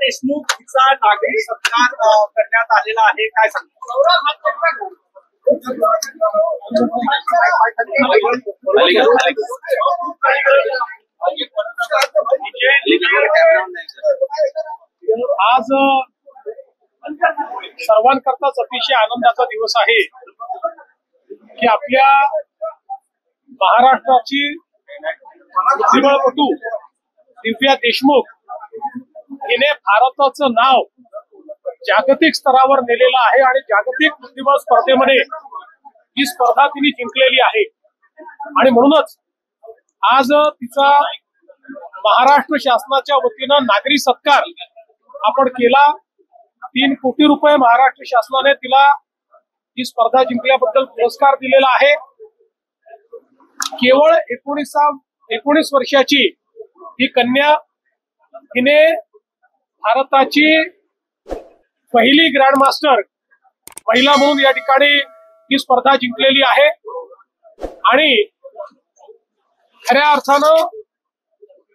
देशमुख यांचा नागरिक सत्कार करण्यात आलेला आहे, काय सांगतो? आज सर्वांकरताच अतिशय आनंदाचा दिवस आहे की आपल्या महाराष्ट्राची बुद्धिबळपटू दिव्या देशमुख हिने भारताचं नाव जागतिक स्तरावर नेलेलं आहे आणि जागतिक बुद्धिबळ स्पर्धेमध्ये ही स्पर्धा तिने जिंकलेली आहे. आणि म्हणूनच आज तिचा महाराष्ट्र शासनाच्या वतीनं नागरी सत्कार आपण केला. 3 कोटी रुपये महाराष्ट्र शासनाने तिला ही स्पर्धा जिंकल्याबद्दल पुरस्कार दिलेला आहे. केवळ 19 वर्षाची ही कन्या हिने भारताची पहिली ग्रँड मास्टर महिला म्हणून या ठिकाणी ही स्पर्धा जिंकलेली आहे. आणि खऱ्या अर्थानं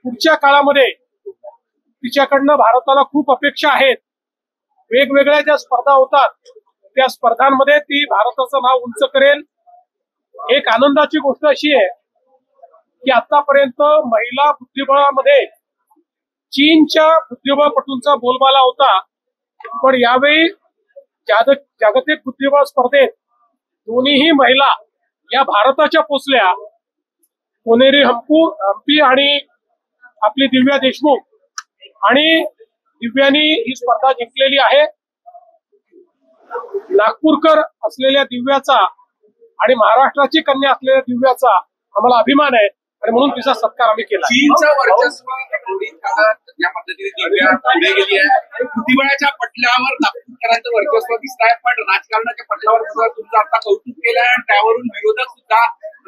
पुढच्या काळामध्ये तिच्याकडनं भारताला खूप अपेक्षा आहेत. वेगवेगळ्या ज्या स्पर्धा होतात त्या स्पर्धांमध्ये ती भारताचं नाव उंच करेल. एक आनंदाची गोष्ट अशी आहे की आतापर्यंत महिला बुद्धिबळामध्ये चीनच्या बुद्धिबळपटूंचा बोलबाला होता, पण यावेळी जागतिक बुद्धिबळ स्पर्धेत दोन्हीही महिला या भारताच्या पोचल्या. कोनेरी हम्पी आणि आपली दिव्या देशमुख आणि दिव्यानी ही स्पर्धा जिंकलेली आहे. नागपूरकर असलेल्या दिव्याचा आणि महाराष्ट्राची कन्या असलेल्या दिव्याचा आम्हाला अभिमान आहे आणि म्हणून तिचा सत्कार आम्ही केला. चीनचं वर्चस्व या पद्धतीने दिव्या पुढे गेली आहे. बुद्धिबळाच्या पटलावर नागपूरकरांचं वर्चस्व दिसत आहे, पण राजकारणाच्या पटलावर सुद्धा तुमचं आता कौतुक केलं आहे आणि त्यावरून विरोधक सुद्धा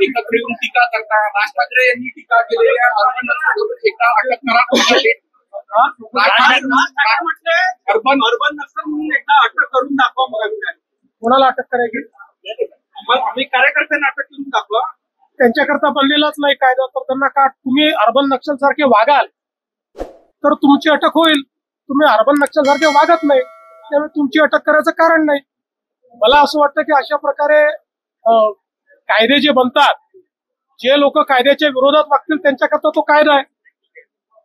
एकत्र येऊन टीका करतात. राज ठाकरे यांनी टीका केलेली आहे. एकदा अटक करा अर्बन नक्सल म्हणून एकदा अटक करून दाखवा. मग कोणाला अटक करायची? आम्ही कार्यकर्त्यांना अटक करून दाखवा. त्यांच्याकरता बनलेलाच नाही कायदा, तर त्यांना का तुम्ही अर्बन नक्षल सारखे वागाल तर तुमची अटक होईल. तुम्ही अर्बन नक्षल सारखे वागत नाही त्यामुळे तुमची अटक करायचं कारण नाही. मला असं वाटतं की अशा प्रकारे कायदे जे बनतात, जे लोक कायद्याच्या विरोधात वागतील त्यांच्याकरता तो कायदा आहे.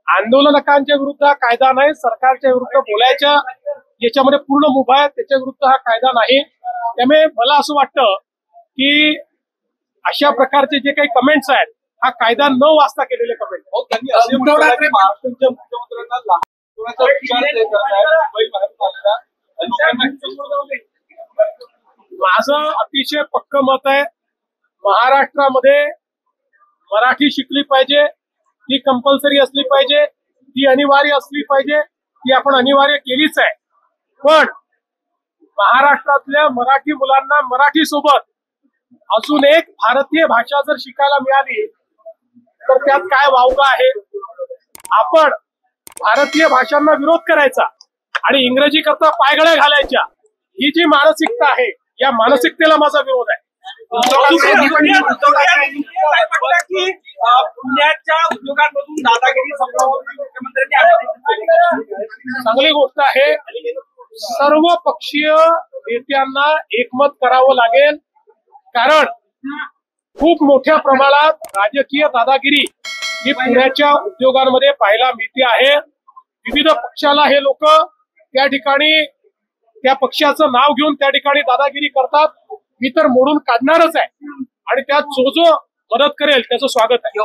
आंदोलनकांच्या विरुद्ध हा कायदा नाही. सरकारच्या विरुद्ध बोलायच्या याच्यामध्ये पूर्ण मुभा आहे, त्याच्या विरुद्ध हा कायदा नाही. त्यामुळे मला असं वाटतं की अशा प्रकारचे जे काही कमेंट्स आहेत हा कायदा न वाचता केलेले कमेंट. त्यांनी असे म्हटलं की महाराष्ट्राच्या मुख्यमंत्र्यांना माझं अतिशय पक्क मत आहे, महाराष्ट्रामध्ये मराठी शिकली पाहिजे, ती कंपल्सरी असली पाहिजे, ती अनिवार्य असली पाहिजे, ती आपण अनिवार्य केलीच आहे. पण महाराष्ट्रातल्या मराठी मुलांना मराठी सोबत अजून एक भारतीय भाषा जर शिकायला मिळाली तर त्यात काय वावगं आहे? आपण भारतीय भाषांना विरोध करायचा आणि इंग्रजी करता पायघड्या घालायच्या, ही जी मानसिकता आहे या मानसिकतेला माझा विरोध आहे. पुण्याच्या उद्योगांमधून दादागिरी मुख्यमंत्र्यांनी चांगली गोष्ट आहे. सर्व पक्षीय नेत्यांना एकमत करावं लागेल, कारण खूप मोठ्या प्रमाणात राजकीय दादागिरी ही पुण्याच्या उद्योगांमध्ये पाहायला मिळते आहे. विविध पक्षाला हे लोक त्या ठिकाणी त्या पक्षाचं नाव घेऊन त्या ठिकाणी दादागिरी करतात. मी तर मोडून काढणारच आहे आणि त्यात जो मदत करेल त्याचं स्वागत आहे.